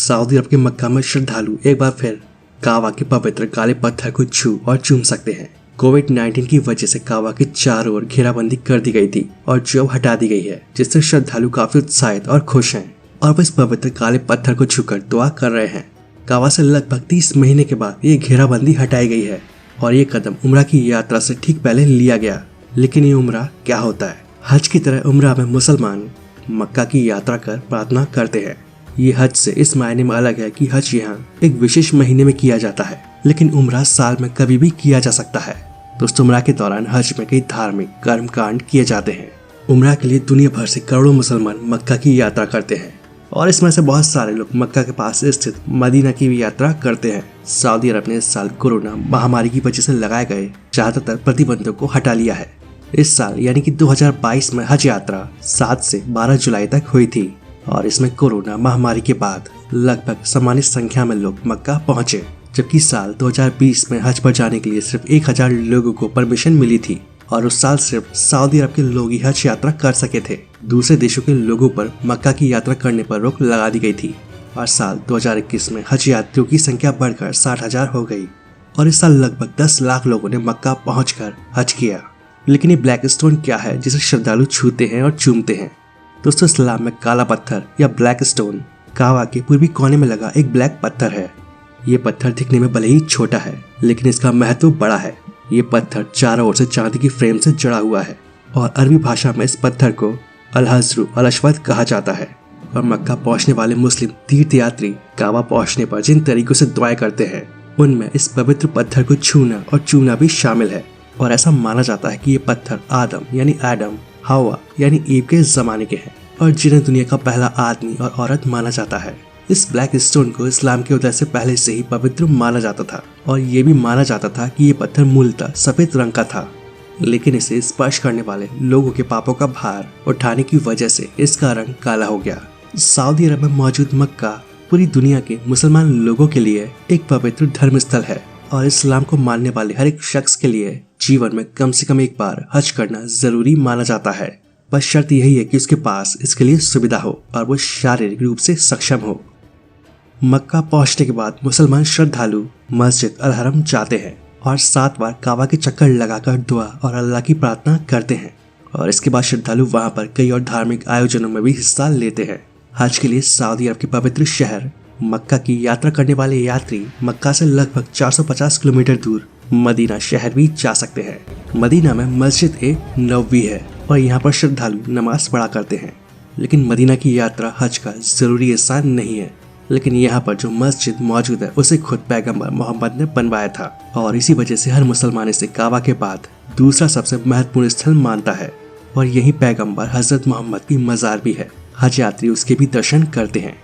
Saudi अरब के मक्का में श्रद्धालु एक बार फिर काबा के पवित्र काले पत्थर को छू और चूम सकते हैं। कोविड-19 की वजह से काबा के चारों ओर घेराबंदी कर दी गई थी और जो अब हटा दी गई है, जिससे श्रद्धालु काफी उत्साहित और खुश हैं और वो इस पवित्र काले पत्थर को छूकर दुआ कर रहे हैं। काबा से लगभग 30 महीने के बाद ये घेराबंदी हटाई गई है और ये कदम उम्रा की यात्रा से ठीक पहले लिया गया। लेकिन ये उम्रा क्या होता है? हज की तरह उम्रा में मुसलमान मक्का की यात्रा कर प्रार्थना करते हैं। ये हज से इस मायने में अलग है कि हज यहाँ एक विशेष महीने में किया जाता है, लेकिन उम्रा साल में कभी भी किया जा सकता है। दोस्तों, उम्रा के दौरान हज में कई धार्मिक कर्मकांड किए जाते हैं। उम्रा के लिए दुनिया भर से करोड़ों मुसलमान मक्का की यात्रा करते हैं और इसमें से बहुत सारे लोग मक्का के पास स्थित मदीना की भी यात्रा करते हैं। सऊदी अरब ने इस साल कोरोना महामारी की वजह से लगाए गए ज्यादातर प्रतिबंधों को हटा लिया है। इस साल यानी कि 2022 में हज यात्रा 7 से 12 जुलाई तक हुई थी और इसमें कोरोना महामारी के बाद लगभग सामान्य संख्या में लोग मक्का पहुंचे, जबकि साल 2020 में हज पर जाने के लिए सिर्फ 1000 लोगों को परमिशन मिली थी और उस साल सिर्फ सऊदी अरब के लोग ही हज यात्रा कर सके थे। दूसरे देशों के लोगों पर मक्का की यात्रा करने पर रोक लगा दी गई थी और साल 2021 में हज यात्रियों की संख्या बढ़कर 60,000 हो गई और इस साल लगभग 10 लाख लोगों ने मक्का पहुंचकर हज किया। लेकिन ये ब्लैक स्टोन क्या है जिसे श्रद्धालु छूते हैं और चूमते हैं? दोस्तों, इस्लाम में काला पत्थर या ब्लैक स्टोन काबा के पूर्वी कोने में लगा एक ब्लैक पत्थर है। ये पत्थर दिखने में भले ही छोटा है, लेकिन इसका महत्व बड़ा है। ये पत्थर चारों ओर से चांदी की फ्रेम से जड़ा हुआ है और अरबी भाषा में इस पत्थर को अल-हज़्र अल-अस्वद कहा जाता है। और मक्का पहुंचने वाले मुस्लिम तीर्थयात्री काबा पहुंचने पर जिन तरीकों से दुआएं करते हैं, उनमें इस पवित्र पत्थर को छूना और चूमना भी शामिल है। और ऐसा माना जाता है कि ये पत्थर आदम यानी एडम, हवा यानी ईव के जमाने के हैं और जिन्हें दुनिया का पहला आदमी और औरत माना जाता है। इस ब्लैक स्टोन को इस्लाम के उदय से पहले से ही पवित्र माना जाता था और ये भी माना जाता था कि ये पत्थर मूलतः सफेद रंग का था, लेकिन इसे स्पर्श करने वाले लोगों के पापों का भार उठाने की वजह से इसका रंग काला हो गया। सऊदी अरब में मौजूद मक्का पूरी दुनिया के मुसलमान लोगों के लिए एक पवित्र धर्म स्थल है और इस्लाम को मानने वाले हर एक शख्स के लिए जीवन में कम से कम एक बार हज करना जरूरी माना जाता है। बस शर्त यही है कि उसके पास इसके लिए सुविधा हो और वो शारीरिक रूप से सक्षम हो। मक्का पहुंचने के बाद मुसलमान श्रद्धालु मस्जिद अल हरम जाते हैं और 7 बार काबा के चक्कर लगाकर दुआ और अल्लाह की प्रार्थना करते हैं और इसके बाद श्रद्धालु वहां पर कई और धार्मिक आयोजनों में भी हिस्सा लेते हैं। हज के लिए सऊदी अरब के पवित्र शहर मक्का की यात्रा करने वाले यात्री मक्का से लगभग 450 किलोमीटर दूर मदीना शहर भी जा सकते हैं। मदीना में मस्जिद ए नबवी है और यहाँ पर श्रद्धालु नमाज पढ़ा करते हैं। लेकिन मदीना की यात्रा हज का जरूरी हिस्सा नहीं है, लेकिन यहाँ पर जो मस्जिद मौजूद है उसे खुद पैगंबर मोहम्मद ने बनवाया था और इसी वजह से हर मुसलमान इसे काबा के बाद दूसरा सबसे महत्वपूर्ण स्थल मानता है और यही पैगंबर हजरत मोहम्मद की मजार भी है। हज यात्री उसके भी दर्शन करते हैं।